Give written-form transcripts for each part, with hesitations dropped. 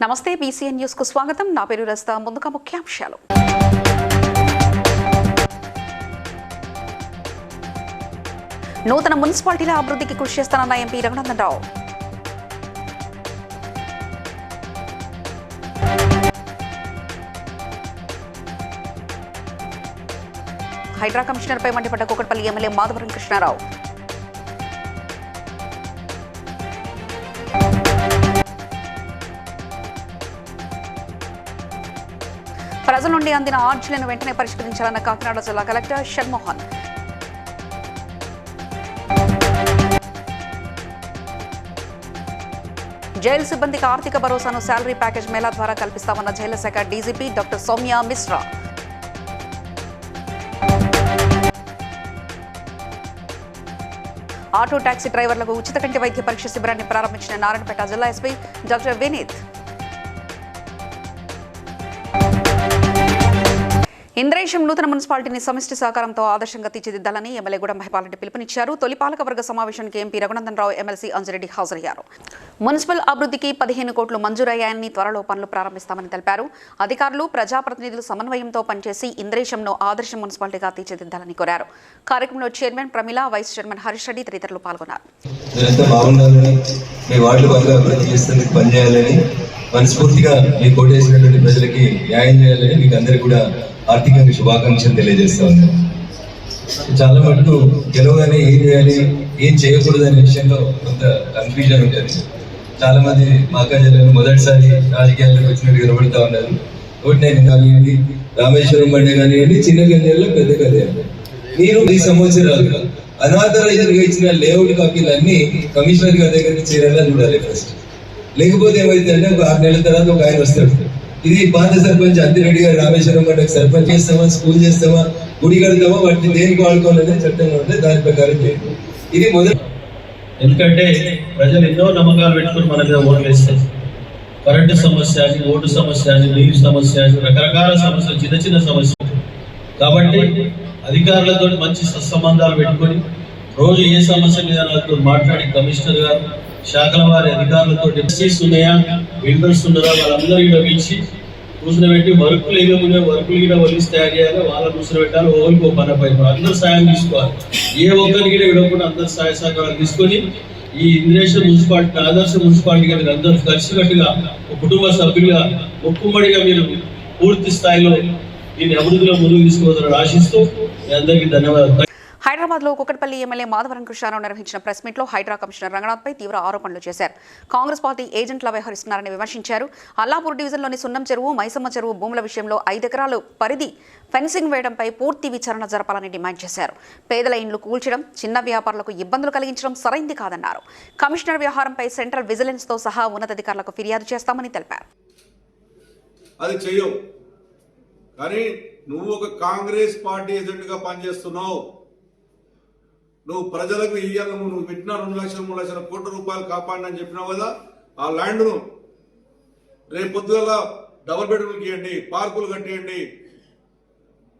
నమస్తే BCN news కు స్వాగతం. నా పేరు రస్తా. ముందుగా ముఖ్యాంశాలు. నూతన మున్సిపాలిటీల అభివృద్ధికి కృషి చేస్తానన్న ఎంపీ రఘునందన్ రావు. హైడ్రా కమిషనర్పై మండిపడ్డ కూకట్పల్లి ఎమ్మెల్యే మాధవరం కృష్ణారావు. ప్రజల నుండి అందిన ఆర్జీలను వెంటనే పరిష్కరించాలన్న కాకినాడ జిల్లా కలెక్టర్ షణ్మోహన్. జైలు సిబ్బందికి ఆర్థిక భరోసాను శాలరీ ప్యాకేజ్ మేళా ద్వారా కల్పిస్తామన్న జైళ్ల శాఖ DGP doctor Soumya Mishra. Auto taxi డ్రైవర్లకు ఉచిత కంటి వైద్య పరీక్ష శిబిరాన్ని ప్రారంభించిన నారాయణపేట జిల్లా ఎస్పీ డాక్టర్ వినీత్. ఇంద్రేశం నూతన మున్సిపాలిటీని సమిష్టి సహకారంతో ఆదర్శంగా తీర్చిదిద్దాలని ఎమ్మెల్యే గూడెం మహిపాల్రెడ్డి పిలుపునిచ్చారు. తొలి పాలకవర్గ సమావేశానికి ఎంపీ రఘునందన్ రావు, ఎమ్మెల్సీ అంజిరెడ్డి హాజరయ్యారు. మున్సిపల్ అభివృద్ధికి 15 కోట్లు మంజూరయ్యాయని, త్వరలో పనులు ప్రారంభిస్తామని తెలిపారు. అధికారులు, ప్రజాప్రతినిధులు సమన్వయంతో పనిచేసి ఇంద్రేశంను ఆదర్శ మున్సిపాలిటీగా తీర్చిదిద్దాలని కోరారు. కార్యక్రమంలో chairman Pramila, vice chairman Harish Reddy తదితరులు పాల్గొన్నారు. మనస్ఫూర్తిగా మీ కోటేసినటువంటి ప్రజలకి న్యాయం చేయాలని మీకు అందరికీ కూడా ఆర్థికంగా శుభాకాంక్షలు తెలియజేస్తా ఉన్నాను. చాలా మటుకు గెలవగానే ఏం చేయాలి, ఏం చేయకూడదు అనే విషయంలో కొంత కన్ఫ్యూజన్ ఉంటుంది. చాలా మంది మాకాజలను మొదటిసారి రాజకీయాల్లోకి వచ్చినట్టు కనబడుతూ ఉన్నారు. ఒకటి నేను కానివ్వండి, రామేశ్వరం బండి కానివ్వండి, చిన్న గంజల్లో పెద్ద గంజాలు, మీరు 10 సంవత్సరాలుగా అనాథరైజర్గా ఇచ్చిన లేఅవుట్ కాపీలు అన్ని కమిషనర్ గారి దగ్గరికి చేరేలా చూడాలి ఫస్ట్. లేకపోతే ఏమైందంటే ఒక 6 నెలల తర్వాత ఒక ఆయన వస్తాడు, ఇది పాత సర్పంచ్ అంతిరెడ్డి గారు రామేశ్వరం పండుగ సర్పంచ్ చేస్తామా, స్కూల్ చేస్తామా, గుడి కడతామా, వాటిని దేనికి వాడుకోవాలనేది చట్టంగా ఉంటే దాని ప్రకారం చేయండి. ఇది మొదటి. ఎందుకంటే ప్రజలు ఎన్నో నమ్మకాలు పెట్టుకుని మన మీద ఓట్లు వేస్తారు. కరెంటు సమస్య అని, ఓటు సమస్య అని, నీరు సమస్య అని, రకరకాల సమస్యలు, చిన్న చిన్న సమస్యలు. కాబట్టి అధికారులతో మంచి సత్సంబంధాలు పెట్టుకొని రోజు ఏ సమస్య మీద మాట్లాడి కమిషనర్ గారు, శాఖల వారి అధికారులతో డెప్యూటీస్ ఉన్నాయా, బిల్డర్స్ ఉన్నారా, వాళ్ళందరూ ఇక్కడ పిలిచి కూర్చుని పెట్టి వర్కులు ఏమేమి వర్కులు కూడా వలిసి తయారు చేయాలి, వాళ్ళ కూర్చుని పెట్టాలి. ఓరికి పని పై అందరూ సాయం తీసుకోవాలి. ఏ ఒక్కరికి కూడా విడవకుండా అందరూ సహాయ సహకారాలు తీసుకొని ఈ ఇంద్రేశం మున్సిపాలిటీ ఆదర్శ మున్సిపాలిటీగా మీరు అందరూ కలిసికట్టుగా ఒక కుటుంబ సభ్యులుగా ఒక్కుమ్మడిగా మీరు పూర్తి స్థాయిలో దీన్ని అభివృద్ధిలో ముందుకు తీసుకుపోతారని ఆశిస్తూ మీ అందరికీ ధన్యవాదాలు. హైదరాబాద్ లో కూకట్పల్లి ఎమ్మెల్యే మాధవరం కృష్ణారావు నిర్వహించిన ప్రెస్ మీట్ లో హైడ్రా కమిషనర్ రంగనాథ్పై తీవ్ర ఆరోపణలు చేశారు. కాంగ్రెస్ పార్టీ ఏజెంట్లా వ్యవహరిస్తున్నారని విమర్శించారు. అల్లాపూర్ డివిజన్లోని సున్నం చెరువు, మైసమ్మ చెరువు భూముల విషయంలో 5 ఎకరాలు పరిధి ఫెన్సింగ్ వేయడంపై పూర్తి విచారణ జరపాలని డిమాండ్ చేశారు. పేదల ఇండ్లు కూల్చడం, చిన్న వ్యాపారులకు ఇబ్బందులు కలిగించడం సరైంది కాదన్నారు. కమిషనర్ వ్యవహారంపై సెంట్రల్ విజిలెన్స్ తో సహా ఉన్నతాధికారులకు ఫిర్యాదు చేస్తామని తెలిపారు. అది చెయ్యవు, కానీ నువ్వు ఒక కాంగ్రెస్ పార్టీ ఏజెంట్ గా పనిచేస్తున్నావు. నువ్వు ప్రజలకు ఇయ్యాలి, నువ్వు పెట్టిన 2 లక్షల 3 లక్షల కోట్ల రూపాయలు కాపాడని చెప్పినావు కదా. ఆ ల్యాండ్ను రేపు పొద్దుగల డబుల్ బెడ్రూమ్కి ఇవ్వండి, పార్కులు కట్టేయండి.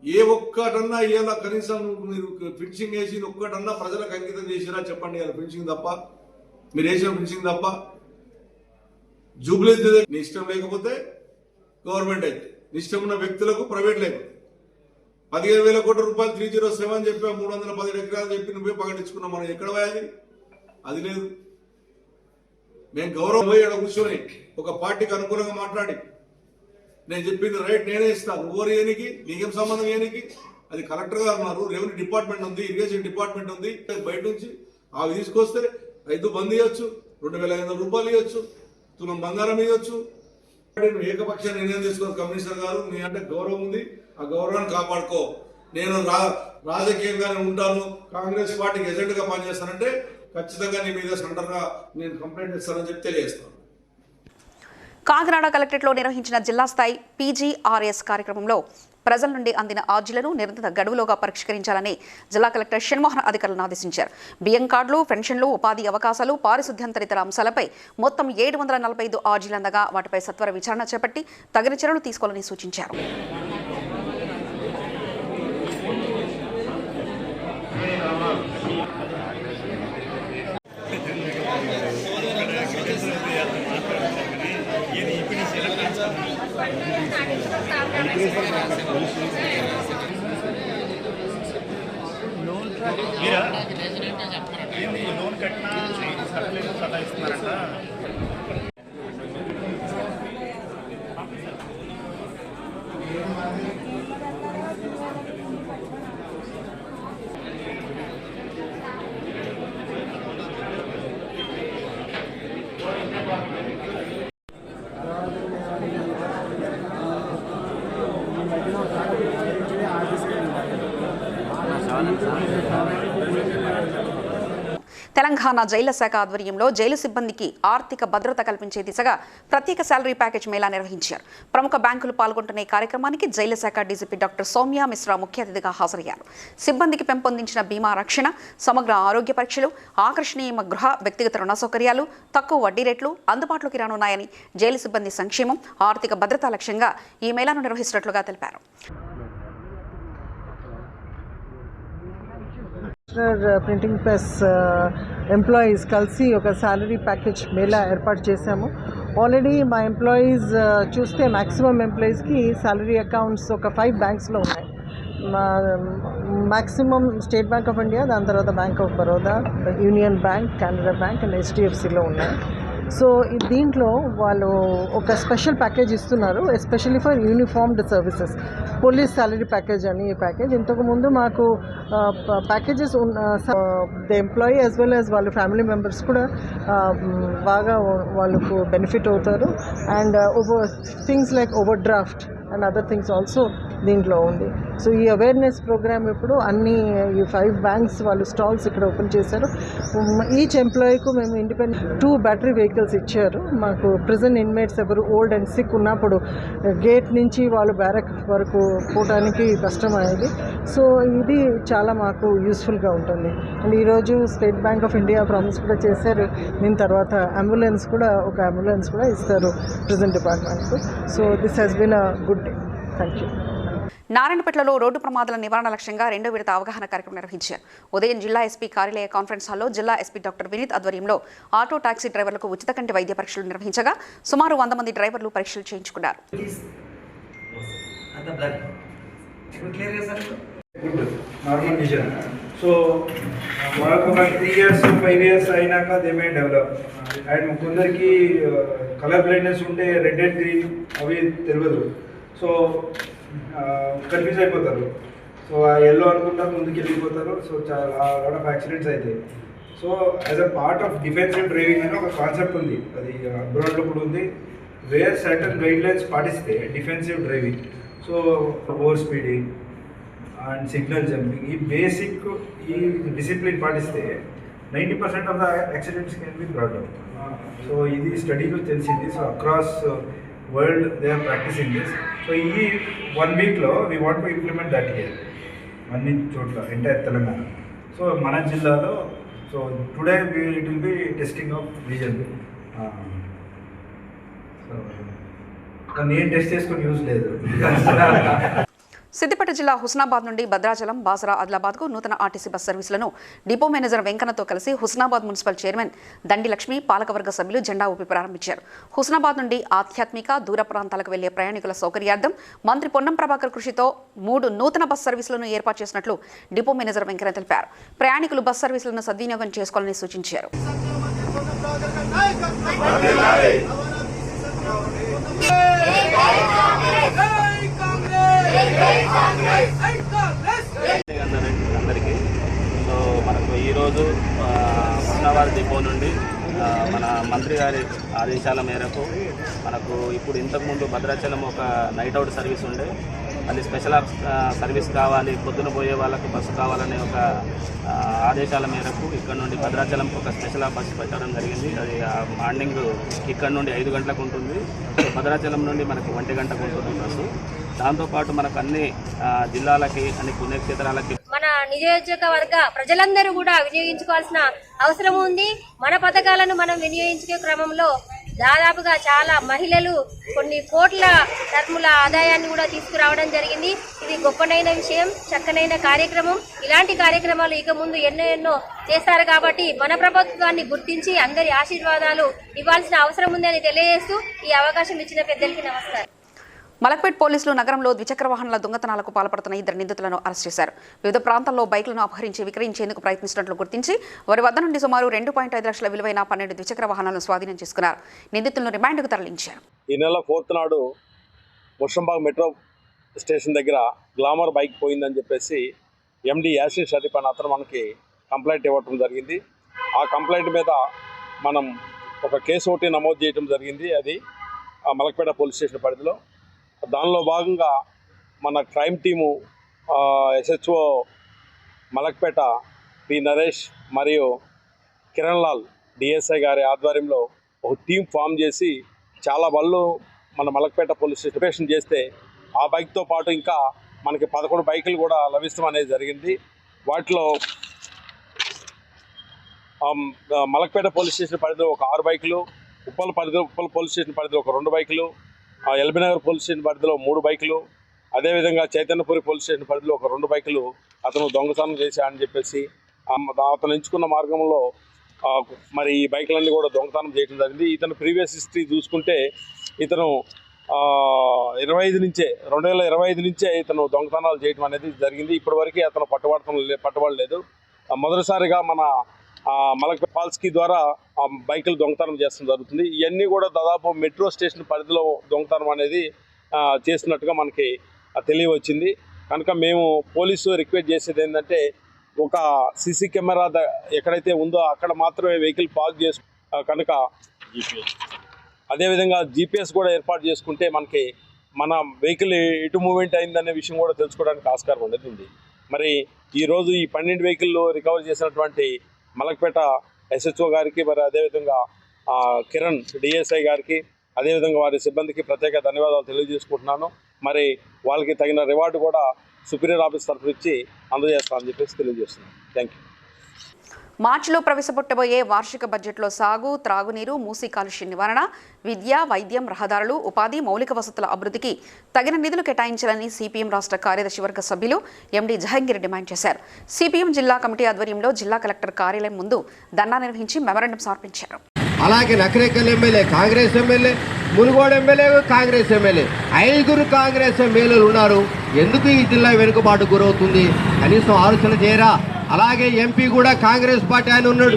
ఏ ఒక్కటన్నా ఇవాళ కనీసం మీరు ఫినిషింగ్ వేసి ఒక్కటన్నా ప్రజలకు అంకితం చేసిరా చెప్పండి. ఇలా ఫినిషింగ్ తప్ప, మీరు వేసిన ఫినిషింగ్ తప్ప. జూబ్లీ నీ ఇష్టం లేకపోతే గవర్నమెంట్ అయితే, నీ ఇష్టం ఉన్న వ్యక్తులకు ప్రైవేట్ లేకపోతే 15,000 కోట్ల రూపాయలు 307 చెప్పా, 317 ఎకరాలు చెప్పి నువ్వే ప్రకటించుకున్నావు. మనం ఎక్కడ పోయాలి? అది లేదు. మేము గౌరవం పోయి కూర్చొని ఒక పార్టీకి అనుకూలంగా మాట్లాడి నేను చెప్పింది రైట్ నేనే ఇస్తాను, నువ్వు ఏనికి నీకేం సంబంధం ఏనికి? అది కలెక్టర్ గారు ఉన్నారు, రెవెన్యూ డిపార్ట్మెంట్ ఉంది, ఇరిగేషన్ డిపార్ట్మెంట్ ఉంది. బయట నుంచి అవి తీసుకొస్తే రైతు బంద్ ఇవ్వచ్చు, 2,500 రూపాయలు ఇవ్వచ్చు, తులం బంగారం ఇవ్వచ్చు. ఏకపక్ష నిర్ణయం తీసుకోవాలి కమిషనర్ గారు. నీ అంటే గౌరవం ఉంది, ఆ గౌరవాన్ని కాపాడుకో. నేను రాజకీయంగానే ఉంటాను, కాంగ్రెస్ పార్టీకి ఏజెంట్ గా పనిచేస్తానంటే ఖచ్చితంగా నీ మీద సెంటర్గా నేను కంప్లైంట్ ఇస్తానని చెప్పి తెలియజేస్తాను. కాకినాడ కలెక్టరేట్లో నిర్వహించిన జిల్లా స్థాయి PGRS కార్యక్రమంలో ప్రజల నుండి అందిన ఆర్జీలను నిర్ణీత గడువులోగా పరిష్కరించాలని జిల్లా కలెక్టర్ షణ్మోహన్ అధికారులను ఆదేశించారు. బియ్యం కార్డులు, పెన్షన్లు, ఉపాధి అవకాశాలు, పారిశుద్ధ్యం తదితర అంశాలపై మొత్తం 745 ఆర్జీలు అందగా వాటిపై సత్వర విచారణ చేపట్టి తగిన చర్యలు తీసుకోవాలని సూచించారు. లోన్ కట్టినా సర్లేదు సదా ఇస్తున్నారంట. తెలంగాణ జైళ్ల శాఖ ఆధ్వర్యంలో జైలు సిబ్బందికి ఆర్థిక భద్రత కల్పించే దిశగా ప్రత్యేక శాలరీ ప్యాకేజ్ మేళా నిర్వహించారు. ప్రముఖ బ్యాంకులు పాల్గొంటున్న ఈ కార్యక్రమానికి జైళ్ల శాఖ డీజీపీ డాక్టర్ సౌమ్య మిశ్రా ముఖ్య అతిథిగా హాజరయ్యారు. సిబ్బందికి పెంపొందించిన బీమా రక్షణ, సమగ్ర ఆరోగ్య పరీక్షలు, ఆకర్షణీయ గృహ వ్యక్తిగత రుణ సౌకర్యాలు, తక్కువ వడ్డీ రేట్లు అందుబాటులోకి రానున్నాయని జైలు సిబ్బంది సంక్షేమం, ఆర్థిక భద్రతా లక్ష్యంగా ఈ మేళాను నిర్వహిస్తున్నట్లుగా తెలిపారు. ప్రింటింగ్ ప్రెస్ ఎంప్లాయీస్ కలిసి ఒక శాలరీ ప్యాకేజ్ మేళా ఏర్పాటు చేశాము. ఆల్రెడీ మా ఎంప్లాయీస్ చూస్తే మ్యాక్సిమం ఎంప్లాయీస్కి శాలరీ అకౌంట్స్ ఒక 5 బ్యాంక్స్లో ఉన్నాయి. Maximum State Bank of India, దాని తర్వాత Bank of Baroda, Union Bank, Canara Bank and HDFCలో ఉన్నాయి. సో దీంట్లో వాళ్ళు ఒక స్పెషల్ ప్యాకేజ్ ఇస్తున్నారు, especially for uniformed services. Police salary package అని ఈ ప్యాకేజ్. ఇంతకుముందు మాకు packages the employee as well as వాళ్ళ ఫ్యామిలీ మెంబర్స్ కూడా బాగా వాళ్ళకు బెనిఫిట్ అవుతారు. And things like overdraft and other things also దీంట్లో ఉంది. సో ఈ అవేర్నెస్ ప్రోగ్రామ్ ఇప్పుడు ఈ 5 బ్యాంక్స్ వాళ్ళు స్టాల్స్ ఇక్కడ ఓపెన్ చేశారు. ఈచ్ ఎంప్లాయీకు మేము ఇండిపెండెంట్ 2 బ్యాటరీ వెహికల్స్ ఇచ్చారు. మాకు ప్రిజన్ ఇన్మేట్స్ ఎవరు ఓల్డ్ అండ్ సిక్ ఉన్నప్పుడు గేట్ నుంచి వాళ్ళు బ్యారక్ వరకు పోవడానికి కష్టమయ్యేది. సో ఇది చాలా మాకు యూస్ఫుల్గా ఉంటుంది. అండ్ ఈరోజు State Bank of India promise కూడా చేశారు, దీని తర్వాత ఒక అంబులెన్స్ కూడా ఇస్తారు ప్రిజన్ డిపార్ట్మెంట్కు. So this has been a good day. Thank you. నారాయణపేటలో రోడ్డు ప్రమాదాల నివారణ లక్ష్యంగా 2వ విడత అవగాహన కార్యక్రమం నిర్వహించారు. ఉదయం జిల్లా ఎస్పీ కార్యాలయ కాన్ఫరెన్స్ హాల్లో జిల్లా ఎస్పీ డాక్టర్ వినీత్ ఆధ్వర్యంలో ఆటో టాక్సీ డ్రైవర్లకు ఉచిత కంటి వైద్య పరీక్షలు నిర్వహించగా సుమారు 100 మంది డ్రైవర్లు పరీక్షలు చేయించుకున్నారు. Normal vision. సో వాళ్ళకు ఒక 3 years 5 years అయినాక దే మే డెవలప్. అండ్ కొందరికి కలర్ బ్లైండ్నెస్ ఉంటే రెడ్ అండ్ గ్రీన్ అవి తెలియదు. సో కన్ఫ్యూజ్ అయిపోతారు. సో ఆ ఎల్లో అనుకుంటారు, ముందుకు వెళ్ళిపోతారు. సో చాలా లాట్ ఆఫ్ యాక్సిడెంట్స్ అవుతాయి. So as a part of defensive driving అని ఒక కాన్సెప్ట్ ఉంది, అది అబ్రాడ్లో కూడా ఉంది. వేర్ సర్టన్ గైడ్ లైన్స్ పాటిస్తే defensive driving, so over speeding and signal jumping, ఈ బేసిక్ ఈ డిసిప్లిన్ పాటిస్తే 90% of the accidents can be brought out. So ఇది స్టడీలో తెలిసింది. So across world they are practising this. So ఈ 1 weekలో we want to implement that here అన్ని చోట్ల ఎంటైర్ తెలంగాణ. సో మన జిల్లాలో so today it will be testing of vision. So నేను టెస్ట్ చేసుకొని యూజ్ లేదు. సిద్దిపేట జిల్లా హుస్నాబాద్ నుండి భద్రాచలం, బాసరా, ఆదిలాబాద్కు నూతన ఆర్టీసీ బస్ సర్వీసులను డిపో మేనేజర్ వెంకన్నతో కలిసి హుస్నాబాద్ మున్సిపల్ చైర్మన్ దండి లక్ష్మి, పాలకవర్గ సభ్యులు జెండా ఊపి ప్రారంభించారు. హుస్నాబాద్ నుండి ఆధ్యాత్మిక దూర ప్రాంతాలకు వెళ్లే ప్రయాణికుల సౌకర్యార్థం మంత్రి పొన్నం ప్రభాకర్ కృషితో 3 నూతన బస్ సర్వీసులను ఏర్పాటు చేసినట్లు డిపో మేనేజర్ వెంకన్న తెలిపారు. ప్రయాణికులు బస్ సర్వీసులను సద్వినియోగం చేసుకోవాలని సూచించారు. అందరికీ సో మనకు ఈరోజు హుస్నాబాద్ డిపో నుండి మన మంత్రి గారి ఆదేశాల మేరకు మనకు ఇప్పుడు ఇంతకుముందు భద్రాచలం ఒక నైట్ అవుట్ సర్వీస్ ఉండే, అది స్పెషల్ సర్వీస్ కావాలి, పొద్దున పోయే వాళ్ళకు బస్సు కావాలనే ఒక ఆదేశాల మేరకు ఇక్కడ నుండి భద్రాచలంకి ఒక స్పెషల్ బస్సు పెట్టడం జరిగింది. అది మార్నింగ్ ఇక్కడ నుండి 5 గంటలకు ఉంటుంది. భద్రాచలం నుండి మనకు 1 గంటకు ఉంటుంది బస్సు. దాంతోపాటు మనకు అన్ని జిల్లాలకి, అన్ని పుణ్యక్షేత్రాలకి మన నియోజకవర్గ ప్రజలందరూ కూడా వినియోగించుకోవాల్సిన అవసరం ఉంది. మన పథకాలను మనం వినియోగించుకునే క్రమంలో దాదాపుగా చాలా మహిళలు కొన్ని కోట్ల టర్ముల ఆదాయాన్ని కూడా తీసుకురావడం జరిగింది. ఇది గొప్పనైన విషయం, చక్కనైన కార్యక్రమం. ఇలాంటి కార్యక్రమాలు ఇక ముందు ఎన్నో చేస్తారు కాబట్టి మన ప్రభుత్వాన్ని గుర్తించి అందరి ఆశీర్వాదాలు ఇవ్వాల్సిన అవసరం ఉందని తెలియజేస్తూ ఈ అవకాశం ఇచ్చిన పెద్దలకి నమస్కారం. మలక్పేట్ పోలీసులు నగరంలో ద్విచక్ర వాహనాల దొంగతనాలకు పాల్పడుతున్న 2 నిందితులను అరెస్ట్ చేశారు. వివిధ ప్రాంతాల్లో బైక్లను అపహరించి విక్రయించేందుకు ప్రయత్నిస్తున్నట్లు గుర్తించి వారి వద్ద నుండి సుమారు 2.5 లక్షల విలువైన 12 ద్విచక్ర వాహనాలను స్వాధీనం చేసుకున్నారు. నిందితులను రిమాండ్కు తరలించారు. ఈ నెల 4th నాడు ముషంబాగ్ మెట్రో స్టేషన్ దగ్గర గ్లామర్ బైక్ పోయిందని చెప్పేసి ఎండి యాసిన్ షరీఫ్ అనే అతను మనకి కంప్లైంట్ ఇవ్వటం జరిగింది. ఆ కంప్లైంట్ మీద మనం ఒక కేసు ఒకటి నమోదు చేయడం జరిగింది. అది మలక్పేట పోలీస్ స్టేషన్ పరిధిలో. దానిలో భాగంగా మన crime team SHO Malakpet P Naresh మరియు కిరణ్ లాల్ డిఎస్ఐ గారి ఆధ్వర్యంలో ఒక టీం ఫామ్ చేసి చాలా బళ్ళు మన మలక్పేట పోలీస్ స్టేషన్ ఆపరేషన్ చేస్తే ఆ బైక్తో పాటు ఇంకా మనకి 11 బైకులు కూడా లభిస్తాం అనేది జరిగింది. వాటిలో మలక్పేట పోలీస్ స్టేషన్ పరిధిలో ఒక 6 బైకులు, ఉప్పల్ పోలీస్ స్టేషన్ పరిధిలో ఒక 2 బైకులు, ఎల్బీ నగర్ పోలీస్ స్టేషన్ పరిధిలో 3 బైకులు, అదేవిధంగా చైతన్యపురి పోలీస్ స్టేషన్ పరిధిలో ఒక 2 బైకులు అతను దొంగతనం చేశాడని చెప్పేసి అతను ఎంచుకున్న మార్గంలో మరి ఈ బైకులన్నీ కూడా దొంగతనం చేయడం జరిగింది. ఇతను ప్రీవియస్ హిస్టరీ చూసుకుంటే ఇతను 2025 నుంచే ఇతను దొంగతనాలు చేయడం అనేది జరిగింది. ఇప్పటివరకు అతను పట్టుబడలేదు. మొదటిసారిగా మన మలక్పేట పాల్స్కి ద్వారా బైకులు దొంగతనం చేస్తడం జరుగుతుంది. ఇవన్నీ కూడా దాదాపు మెట్రో స్టేషన్ పరిధిలో దొంగతనం అనేది చేస్తున్నట్టుగా మనకి తెలియవచ్చింది. కనుక మేము పోలీసు రిక్వెస్ట్ చేసేది ఏంటంటే ఒక సీసీ కెమెరా ఎక్కడైతే ఉందో అక్కడ మాత్రమే వెహికల్ పార్క్ చేసు కనుక అదేవిధంగా జీపీఎస్ కూడా ఏర్పాటు చేసుకుంటే మనకి మన వెహికల్ ఎటు మూవ్మెంట్ అయిందనే విషయం కూడా తెలుసుకోవడానికి ఆస్కారం అనేది ఉంది. మరి ఈరోజు ఈ 12 వెహికల్లో రికవర్ చేసినటువంటి మలక్పేట ఎస్హెచ్ఓ గారికి, మరి అదేవిధంగా కిరణ్ డిఎస్ఐ గారికి, అదేవిధంగా వారి సిబ్బందికి ప్రత్యేక ధన్యవాదాలు తెలియజేసుకుంటున్నాను. మరి వాళ్ళకి తగిన రివార్డు కూడా సుపీరియర్ ఆఫీస్ తరఫు ఇచ్చి అందజేస్తామని చెప్పేసి తెలియజేస్తున్నాను. Thank you. మార్చిలో ప్రవేశపెట్టబోయే వార్షిక బడ్జెట్లో సాగు, త్రాగునీరు, మూసీ కాలుష్య నివారణ, విద్య, వైద్యం, రహదారులు, ఉపాధి, మౌలిక వసతుల అభివృద్ధికి తగిన నిధులు కేటాయించాలని సిపిఎం రాష్ట్ర కార్యదర్శి వర్గ సభ్యులు ఎండి జహంగీర్ డిమాండ్ చేశారు. సిపిఎం జిల్లా కమిటీ ఆధ్వర్యంలో జిల్లా కలెక్టర్ కార్యాలయం ముందు ధర్నా నిర్వహించి మెమరాండం సమర్పించారు. అలాగే Nakrekal MLA Congress MLA, Munugode MLA Congress MLA, 5 Congress ఎమ్మెల్యేలు ఉన్నారు. ఎందుకు ఈ జిల్లా వెనుకబాటు గురవుతుంది? కనీసం ఆలోచన చేయరా? అలాగే ఎంపీ కూడా కాంగ్రెస్ పార్టీ ఆయన ఉన్నాడు,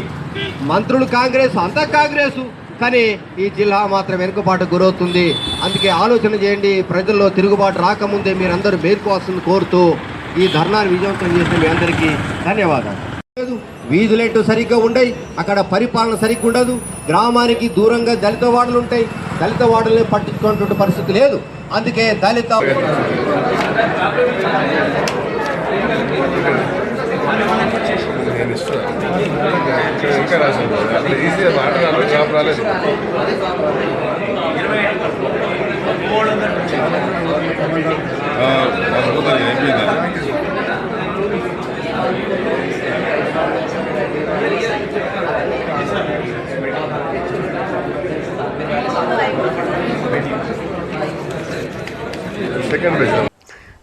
మంత్రులు కాంగ్రెస్, అంతా కాంగ్రెస్, కానీ ఈ జిల్లా మాత్రం వెనుకబాటు గురవుతుంది. అందుకే ఆలోచన చేయండి. ప్రజల్లో తిరుగుబాటు రాకముందే మీరందరూ మేల్కోవాల్సింది కోరుతూ ఈ ధర్నాను విజయవంతం చేసిన మీ అందరికీ ధన్యవాదాలు. వీధులేంటో సరిగ్గా ఉండయి, అక్కడ పరిపాలన సరిగ్గా ఉండదు, గ్రామానికి దూరంగా దళిత వాడలు ఉంటాయి, దళిత వాడల్ని పట్టించుకున్నటువంటి పరిస్థితి లేదు. అందుకే దళిత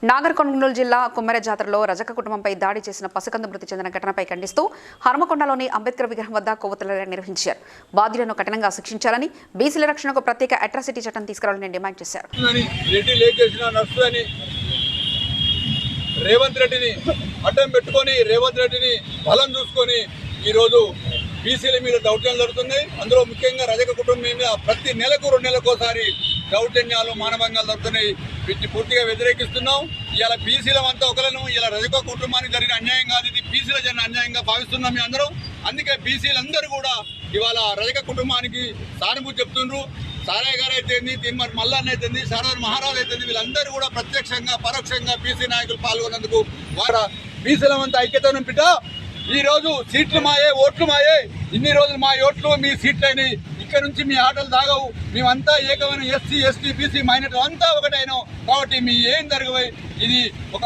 నాగర్ కర్నూలు జిల్లా కుమ్మెర జాతరలో రజక కుటుంబంపై దాడి చేసిన పసికందు మృతి చెందిన ఘటనపై ఖండిస్తూ హనుమకొండలోని అంబేద్కర్ విగ్రహం వద్ద కొవ్వొత్తుల ర్యాలీ నిర్వహించారు. బాధ్యులను కఠినంగా శిక్షించాలని, బీసీల రక్షణకు ప్రత్యేక అట్రాసిటీ చట్టం తీసుకురావాలని డిమాండ్ చేశారు. రేవంత్ రెడ్డిని అడ్డం పెట్టుకొని, రేవంత్ రెడ్డిని బలం చూసుకొని ఈరోజు బీసీల మీద దౌర్జన్యాలు జరుగుతున్నాయి. అందులో ముఖ్యంగా రజక కుటుంబం మీద ప్రతి నెలకు 2 నెలలకోసారి దౌర్జన్యాలు, మానభంగాలు జరుగుతున్నాయి. వీటిని పూర్తిగా వ్యతిరేకిస్తున్నాం. ఇలా బీసీలమంతా ఒకలను, ఇలా రజక కుటుంబానికి జరిగిన అన్యాయం కాదు, ఇది బీసీల జరిగిన అన్యాయంగా భావిస్తున్నాం మీ అందరూ. అందుకే బీసీలందరూ కూడా ఇవాళ రజక కుటుంబానికి సానుభూతి చెప్తున్నారు. సారయ్య గారు అయితేంది, తిమ్మర్ మల్లన్న అయితేంది, సర్దార్ మహారాజ్ అయితేంది, వీళ్ళందరూ కూడా ప్రత్యక్షంగా పరోక్షంగా బీసీ నాయకులు పాల్గొన్నందుకు వారు బీసీలమంతా ఐక్యతను బిడ్డ. ఈ రోజు సీట్లు మాయే, ఓట్లు మాయే. ఇన్ని రోజులు మా ఓట్లు మీ సీట్లు అయినాయి. ఇక్కడ నుంచి మీ ఆటలు దాగవు. మేమంతా ఏకమైన ఎస్సీ, ఎస్టీ, బీసీ మైనారిటీ అంతా ఒకటైనాం. కాబట్టి మీ ఏం జరగబోయి ఇది ఒక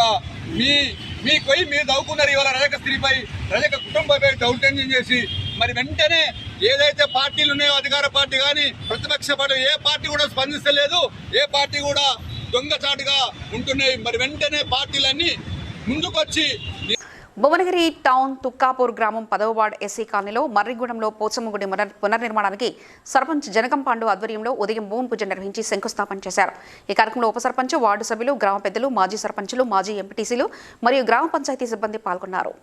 మీకు పోయి మీరు దవ్వుకున్నారు. ఇవాళ రజక స్త్రీపై, రజక కుటుంబంపై దౌర్జన్యం చేసి మరి వెంటనే ఏదైతే పార్టీలు ఉన్నాయో అధికార పార్టీ కానీ ప్రతిపక్ష పార్టీ ఏ పార్టీ కూడా స్పందిస్తలేదు, ఏ పార్టీ కూడా దొంగచాటుగా ఉంటున్నాయి. మరి వెంటనే పార్టీలన్నీ ముందుకొచ్చి భువనగిరి టౌన్ తుక్కాపూర్ గ్రామం 10వ వార్డు ఎస్సీ కాలనీలో మర్రిగూడెంలో పోచమ్మ గుడి పునర్నిర్మాణానికి సర్పంచ్ జనకం పాండు ఆధ్వర్యంలో ఉదయం భూమి పూజ నిర్వహించి శంకుస్థాపన చేశారు. ఈ కార్యక్రమంలో ఉప సర్పంచ్, వార్డు సభ్యులు, గ్రామ పెద్దలు, మాజీ సర్పంచులు, మాజీ ఎంపీటీసీలు మరియు గ్రామ పంచాయతీ సిబ్బంది పాల్గొన్నారు.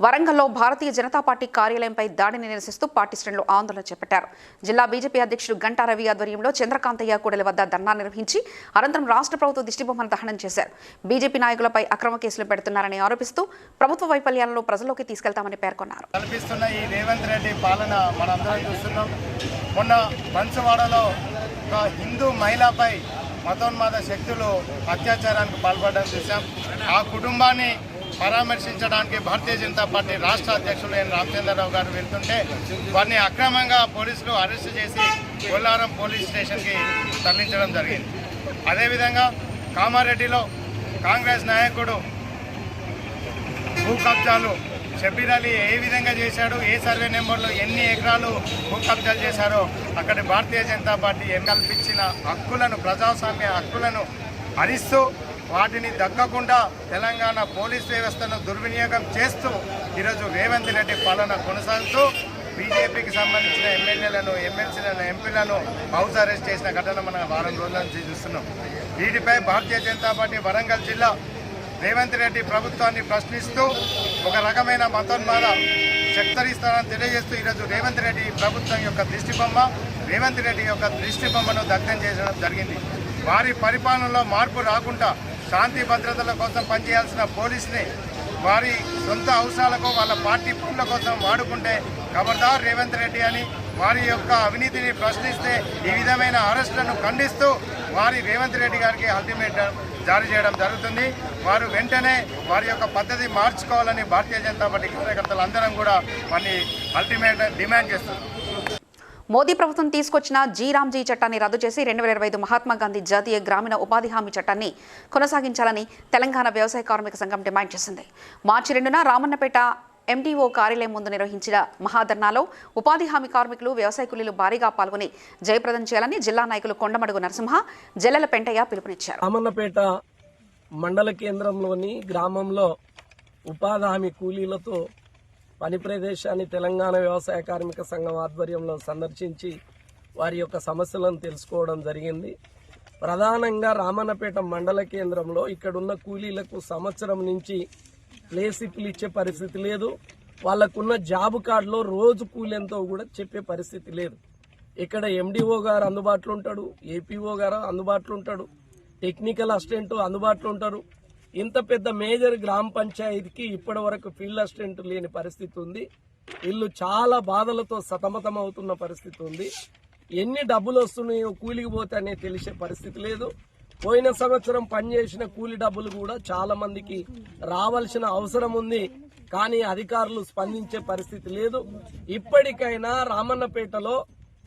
వరంగల్లో భారతీయ జనతా పార్టీ కార్యాలయంపై దాడిని నిరసిస్తూ పార్టీ శ్రేణులు ఆందోళన చేపట్టారు. జిల్లా బీజేపీ అధ్యక్షుడు గంటా రవి ఆధ్వర్యంలో చంద్రకాంతయ్య కూడలి వద్ద ధర్నా నిర్వహించి అనంతరం రాష్ట్ర ప్రభుత్వ దిష్టిబొమ్మను దహనం చేశారు. బీజేపీ నాయకులపై అక్రమ కేసులు పెడుతున్నారని ఆరోపిస్తూ ప్రభుత్వ వైఫల్యాలను ప్రజల్లోకి తీసుకెళ్తామని పేర్కొన్నారు. కల్పిస్తున్న ఈ రేవంత్ రెడ్డి పాలన మనందరం చూస్తున్నాం. మొన్న బన్సువాడలో ఒక హిందూ మహిళపై మతోన్మాద శక్తులు అత్యాచారానికి పాల్పడడం చూసాం. ఆ కుటుంబాన్ని పరామర్శించడానికి భారతీయ జనతా పార్టీ రాష్ట్ర అధ్యక్షులు ఎన్ రామచంద్రరావు గారు వెళ్తుంటే వారిని అక్రమంగా పోలీసులు అరెస్టు చేసి కొల్లారం పోలీస్ స్టేషన్కి తరలించడం జరిగింది. అదేవిధంగా కామారెడ్డిలో కాంగ్రెస్ నాయకుడు భూ కబ్జాలు షబీర్ అలీ ఏ విధంగా చేశాడు, ఏ సర్వే నెంబర్లో ఎన్ని ఎకరాలు భూ కబ్జాలు చేశారో అక్కడి భారతీయ జనతా పార్టీ కల్పించిన హక్కులను, ప్రజాస్వామ్య హక్కులను హరిస్తూ వాటిని దక్కకుండా తెలంగాణ పోలీస్ వ్యవస్థను దుర్వినియోగం చేస్తూ ఈరోజు రేవంత్ రెడ్డి పాలన కొనసాగుతూ బీజేపీకి సంబంధించిన ఎమ్మెల్యేలను, ఎమ్మెల్సీలను, ఎంపీలను హౌస్ అరెస్ట్ చేసిన ఘటన మనం వారం రోజుల నుంచి చూస్తున్నాం. వీటిపై భారతీయ జనతా పార్టీ వరంగల్ జిల్లా రేవంత్ రెడ్డి ప్రభుత్వాన్ని ప్రశ్నిస్తూ ఒక రకమైన మతోన్మాద శక్తరిస్తారని తెలియజేస్తూ ఈరోజు రేవంత్ రెడ్డి ప్రభుత్వం యొక్క రేవంత్ రెడ్డి యొక్క దిష్టిబొమ్మను దగ్ధం చేయడం జరిగింది. వారి పరిపాలనలో మార్పు రాకుండా శాంతి భద్రతల కోసం పనిచేయాల్సిన పోలీసుని వారి సొంత అవసరాలకు, వాళ్ళ పార్టీ పనుల కోసం వాడుకుంటే ఖబర్దార్ రేవంత్ రెడ్డి అని వారి యొక్క అవినీతిని ప్రశ్నిస్తే ఈ విధమైన అరెస్టులను ఖండిస్తూ వారి రేవంత్ రెడ్డి గారికి అల్టిమేటం జారీ చేయడం జరుగుతుంది. వారు వెంటనే వారి యొక్క పద్ధతి మార్చుకోవాలని భారతీయ జనతా పార్టీ కార్యకర్తలు అందరం కూడా వారిని అల్టిమేటం డిమాండ్ చేస్తున్నారు. మోదీ ప్రభుత్వం తీసుకొచ్చిన జీరామ్జీ చట్టాన్ని రద్దు చేసి 2025 మహాత్మాగాంధీ జాతీయ గ్రామీణ ఉపాధి హామీ చట్టాన్ని కొనసాగించాలని తెలంగాణ వ్యవసాయ కార్మిక సంఘం డిమాండ్ చేసింది. మార్చి 2న రామన్నపేట ఎండీఓ కార్యాలయం ముందు నిర్వహించిన మహాధర్నాలో ఉపాధి హామీ కార్మికులు, వ్యవసాయ కూలీలు భారీగా పాల్గొని జయప్రదం చేయాలని జిల్లా నాయకులు కొండమడుగు నరసింహ, జల్లెల పెంటయ్య పిలుపునిచ్చారు. రామన్నపేట మండల కేంద్రంలోని గ్రామంలో ఉపాధి హామీ కూలీలతో పని ప్రదేశాన్ని తెలంగాణ వ్యవసాయ కార్మిక సంఘం ఆధ్వర్యంలో సందర్శించి వారి యొక్క సమస్యలను తెలుసుకోవడం జరిగింది. ప్రధానంగా రామన్నపేట మండల కేంద్రంలో ఇక్కడున్న కూలీలకు సంవత్సరం నుంచి ప్లేసిప్లు ఇచ్చే పరిస్థితి లేదు. వాళ్ళకున్న జాబ్ కార్డులో రోజు కూలీంతో కూడా చెప్పే పరిస్థితి లేదు. ఇక్కడ ఎండిఓ గారు అందుబాటులో ఉంటాడు, ఏపీఓ గారు అందుబాటులో ఉంటాడు, టెక్నికల్ అసిస్టెంట్ అందుబాటులో ఉంటారు. ఇంత పెద్ద మేజర్ గ్రామ పంచాయతీకి ఇప్పటి వరకు ఫీల్డ్ అసిస్టెంట్ లేని పరిస్థితి ఉంది. వీళ్ళు చాలా బాధలతో సతమతం అవుతున్న పరిస్థితి ఉంది. ఎన్ని డబ్బులు వస్తున్నాయో కూలికి పోతే అనేది తెలిసే పరిస్థితి లేదు. పోయిన సంవత్సరం పనిచేసిన కూలి డబ్బులు కూడా చాలా మందికి రావాల్సిన అవసరం ఉంది. కానీ అధికారులు స్పందించే పరిస్థితి లేదు. ఇప్పటికైనా రామన్నపేటలో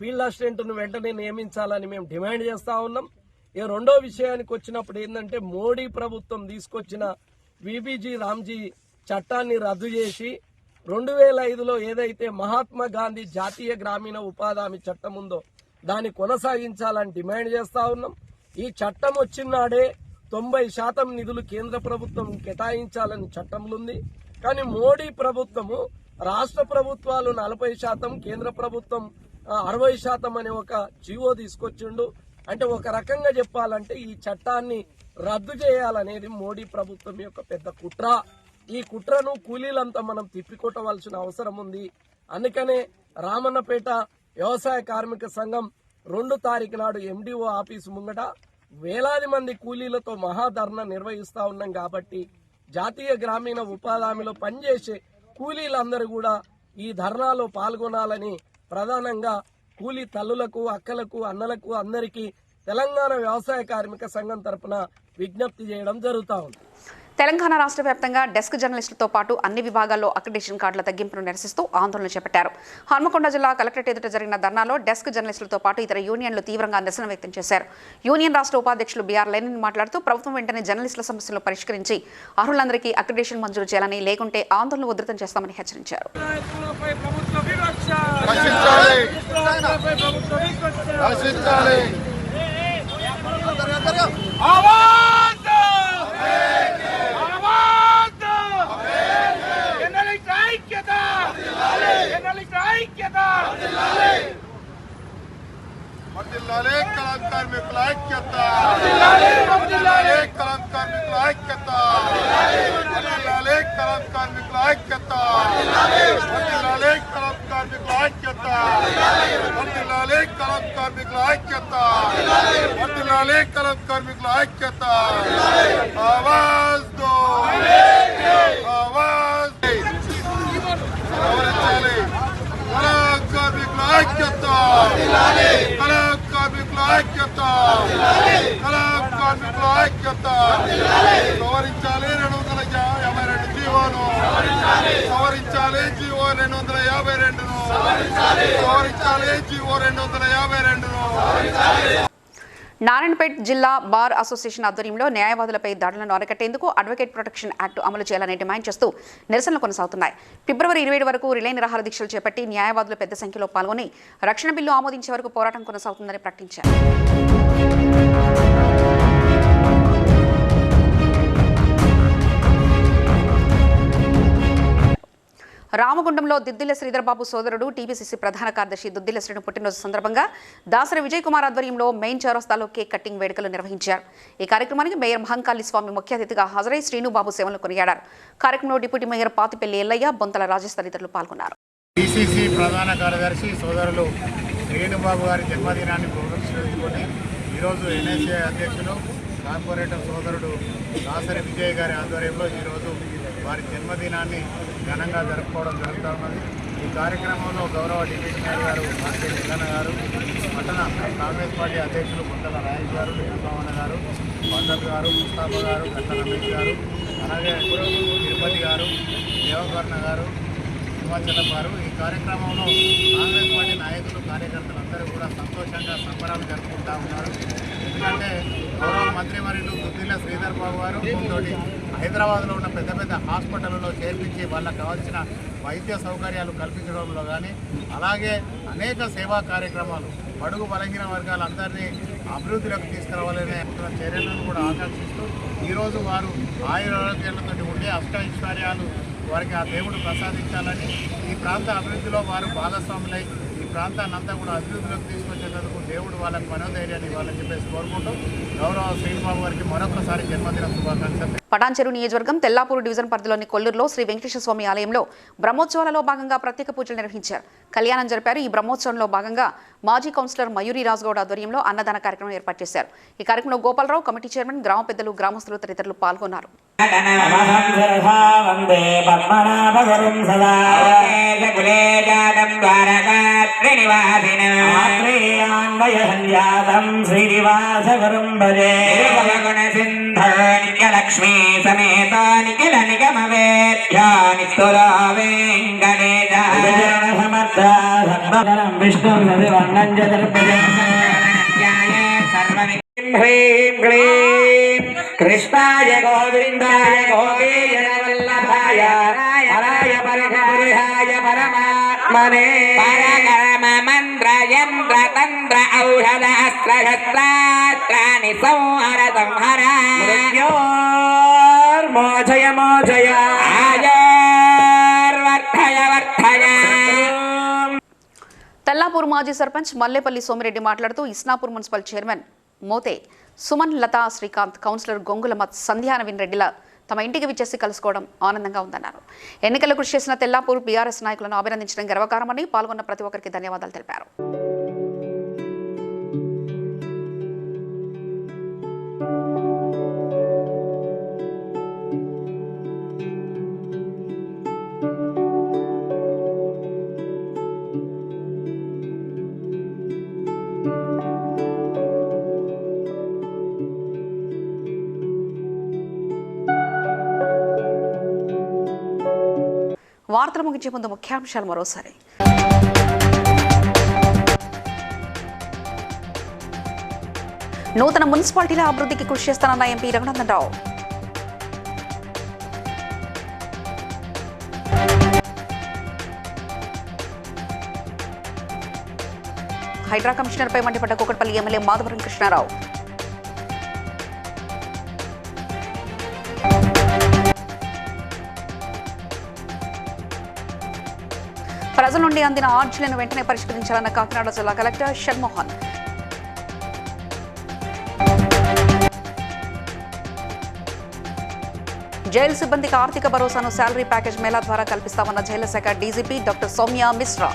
ఫీల్డ్ అసిస్టెంట్ను వెంటనే నియమించాలని మేము డిమాండ్ చేస్తా ఉన్నాం. ఈ రెండో విషయానికి వచ్చినప్పుడు ఏంటంటే మోడీ ప్రభుత్వం తీసుకొచ్చిన విబిజీ రామ్జీ చట్టాన్ని రద్దు చేసి 2005లో ఏదైతే మహాత్మా గాంధీ జాతీయ గ్రామీణ ఉపాధి హామీ చట్టం ఉందో దాన్ని కొనసాగించాలని డిమాండ్ చేస్తా ఉన్నాం. ఈ చట్టం వచ్చినాడే 90% నిధులు కేంద్ర ప్రభుత్వం కేటాయించాలని చట్టంలో ఉంది. కానీ మోడీ ప్రభుత్వము రాష్ట్ర ప్రభుత్వాలు 40%, కేంద్ర ప్రభుత్వం 60% అనే ఒక జీవో తీసుకొచ్చిండు. అంటే ఒక రకంగా చెప్పాలంటే ఈ చట్టాన్ని రద్దు చేయాలనేది మోడీ ప్రభుత్వం యొక్క పెద్ద కుట్ర. ఈ కుట్రను కూలీలంతా మనం తిప్పికొట్టవలసిన అవసరం ఉంది. అందుకనే రామన్నపేట వ్యవసాయ కార్మిక సంఘం 2 తారీఖు నాడు ఎండిఓ ఆఫీసు ముంగట వేలాది మంది కూలీలతో మహాధర్నా నిర్వహిస్తా ఉన్నాం. కాబట్టి జాతీయ గ్రామీణ ఉపాధి హామీలో పనిచేసే కూలీలందరూ కూడా ఈ ధర్నాలో పాల్గొనాలని ప్రధానంగా కూలీ తల్లులకు, అక్కలకు, అన్నలకు అందరికీ తెలంగాణ వ్యవసాయ కార్మిక సంఘం తరపున విజ్ఞప్తి చేయడం జరుగుతూ ఉంది. తెలంగాణ రాష్ట్ర వ్యాప్తంగా డెస్క్ జర్నలిస్టులతో పాటు అన్ని విభాగాల్లో అక్రిడిటేషన్ కార్డుల తగ్గింపును నిరసిస్తూ ఆందోళన చేపట్టారు. హన్మకొండ జిల్లా కలెక్టరేట్ ఎదుట జరిగిన ధర్నాలో డెస్క్ జర్నలిస్టులతో పాటు ఇతర యూనియన్లు తీవ్రంగా నిరసన వ్యక్తం చేశారు. యూనియన్ రాష్ట్ర ఉపాధ్యక్షులు బీఆర్ లెనిన్ మాట్లాడుతూ ప్రభుత్వం వెంటనే జర్నలిస్టుల సమస్యలను పరిష్కరించి అర్హులందరికీ అక్రిడిటేషన్ మంజూరు చేయాలని, లేకుంటే ఆందోళన ఉధృతం చేస్తామని హెచ్చరించారు. నారాయణపేట్ జిల్లా బార్ అసోసియేషన్ ఆధ్వర్యంలో న్యాయవాదులపై దాడులను అరికట్టేందుకు అడ్వకేట్ ప్రొటెక్షన్ యాక్ట్ అమలు చేయాలని డిమాండ్ చేస్తూ నిరసనలు కొనసాగుతున్నాయి. ఫిబ్రవరి 27 వరకు రిలే నిరాహార దీక్షలు చేపట్టి న్యాయవాదులు పెద్ద సంఖ్యలో పాల్గొని రక్షణ బిల్లు ఆమోదించే వరకు పోరాటం కొనసాగుతుందని ప్రకటించారు. రామగుండంలో దిద్దిల్ల శ్రీధర్బాబు సోదరుడు టీపీసీసీ ప్రధాన కార్యదర్శి దుద్దిల్ల శ్రీను పుట్టినరోజు సందర్భంగా దాసరి విజయ్ కుమార్ ఆధ్వర్యంలో మెయిన్ చౌరస్తాలో కేక్ కటింగ్ వేడుకలు నిర్వహించారు. ఈ కార్యక్రమానికి మేయర్ మహంకాళి స్వామి ముఖ్య అతిథిగా హాజరై శ్రీనుబాబు సేవలను కొనియాడారు. కార్యక్రమంలో డిప్యూటీ మేయర్ పాతిపెల్లి ఎల్లయ్య, బొంతల రాజేష్ తదితరులు పాల్గొన్నారు. టీసీసీ ప్రధాన కార్యదర్శి సోదరులు శ్రీనుబాబు గారి జన్మదినాన్ని పురస్కరించుకొని ఈరోజు ఎన్ఎస్ఏ అధ్యక్షులు కార్పొరేటర్ సోదరుడు దాసరి విజయ్ గారి ఆధ్వర్యంలో ఈరోజు వారి జన్మదినాన్ని ఘనంగా జరుపుకోవడం జరుగుతూ ఉన్నది. ఈ కార్యక్రమంలో గౌరవ డిప్యూటీ మేయర్ గారు మార్కెట్ ఎల్లన్న గారు, పట్టణ కాంగ్రెస్ పార్టీ అధ్యక్షులు గుంటల రాజేష్ గారు, నిరంభవన గారు, భద్రత్ గారు, ముస్తాఫా గారు, గట్ట రమేష్ గారు, అలాగే తిరుపతి గారు, దేవకర్ణ గారు, హిమాచలం గారు ఈ కార్యక్రమంలో కాంగ్రెస్ పార్టీ నాయకులు, కార్యకర్తలందరూ కూడా సంతోషంగా సంబరాలు జరుపుకుంటూ ఉన్నారు. ఎందుకంటే గౌరవ మంత్రివర్యులు దుద్దిల్ల శ్రీధర్ బాబు గారు తోటి హైదరాబాద్లో ఉన్న పెద్ద పెద్ద హాస్పిటల్లో చేర్పించి వాళ్ళకు కావాల్సిన వైద్య సౌకర్యాలు కల్పించడంలో కానీ, అలాగే అనేక సేవా కార్యక్రమాలు బడుగు బలహీన వర్గాలందరినీ అభివృద్ధిలోకి తీసుకురావాలనే చర్యలను కూడా ఆకాంక్షిస్తూ ఈరోజు వారు ఆయురారోగ్యాలతో ఉండే అష్టైశ్వర్యాలు వారికి ఆ దేవుడు ప్రసాదించాలని, ఈ ప్రాంత అభివృద్ధిలో వారు భాగస్వాములై ఈ ప్రాంతాన్ని అంతా కూడా అభివృద్ధిలోకి తీసుకొచ్చేందుకు దేవుడు వాళ్ళకి మనోధైర్యాన్ని ఇవ్వాలని చెప్పేసి కోరుకుంటూ గౌరవ శ్రీనిబాబు గారికి మరొకసారి జన్మదిన శుభాకాంక్షలు. పటాన్చెరు నియోజకవర్గం తెల్లాపూరు డివిజన్ పరిధిలోని కొల్లూరులో శ్రీ వెంకటేశ్వర స్వామి ఆలయంలో బ్రహ్మోత్సవాలలో భాగంగా ప్రత్యేక పూజలు నిర్వహించారు. కళ్యాణం జరిపారు. ఈ బ్రహ్మోత్సవంలో భాగంగా మాజీ కౌన్సిలర్ మయూరి రాజగౌడ్ ఆధ్వర్యంలో అన్నదాన కార్యక్రమం ఏర్పాటు చేశారు. ఈ కార్యక్రమంలో గోపాలరావు, కమిటీ చైర్మన్, గ్రామ పెద్దలు, గ్రామస్తులు తదితరులు పాల్గొన్నారు. లక్ష్మీ సమేతానికి నిగమవేద్యాని స్థులా వెంకటేశ సమర్థ సర్వధరం విష్ణు సర్వం చతుర్భుజం హ్రీం క్లీం కృష్ణాయ గోవిందాయ గోపీజన వల్లభాయ హరాయ పరమపురుషాయ పరమాత్మనే పరకర్మ మంత్ర యంత్ర తంత్ర ఔషధ అస్త్ర శస్త్రాస్త్రాన్ని సంహర సంహర మోచయ మోచయ ఆజర్వర్ధయ వర్ధయ. తెల్లాపూర్ మాజీ సర్పంచ్ మల్లేపల్లి సోమిరెడ్డి మాట్లాడుతూ Isnapur municipal chairman Mothe Suman, Latha, Srikanth, councillor Gongula Sandhyanaveen రెడ్డిల తమ ఇంటికి విచ్చేసి కలుసుకోవడం ఆనందంగా ఉందన్నారు. ఎన్నికలు కృషి చేసిన తెల్లాపూర్ బీఆర్ఎస్ నాయకులను అభినందించడం గర్వకారమని, పాల్గొన్న ప్రతి ఒక్కరికి ధన్యవాదాలు తెలిపారు. వార్తలు ముగించే ముందు ముఖ్యాంశాలు మరోసారి. నూతన మున్సిపాలిటీల అభివృద్ధికి కృషి చేస్తానన్న ఎంపీ రఘునందన్ రావు. హైడ్రా కమిషనర్పై మండిపడ్డ కూకట్పల్లి ఎమ్మెల్యే మాధవరం కృష్ణారావు. ప్రజల నుండి అందిన ఆర్జీలను వెంటనే పరిష్కరించాలన్న కాకినాడ జిల్లా కలెక్టర్ షణ్మోహన్. జైలు సిబ్బందికి ఆర్థిక భరోసాను శాలరీ ప్యాకేజ్ మేళా ద్వారా కల్పిస్తామన్న జైళ్ల శాఖ DGP doctor Soumya Mishra.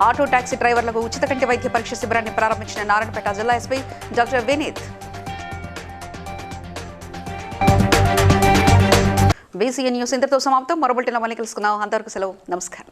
Auto taxi డ్రైవర్లకు ఉచిత కంటి వైద్య పరీక్ష శిబిరాన్ని ప్రారంభించిన నారాయణపేట జిల్లా SP doctor Vineeth. BCN news ఇంతటితో సమాప్తం. మరో బులెటిన్లో మళ్ళీ కలుసుకుందాం. అంతవరకు సెలవు. నమస్కారం.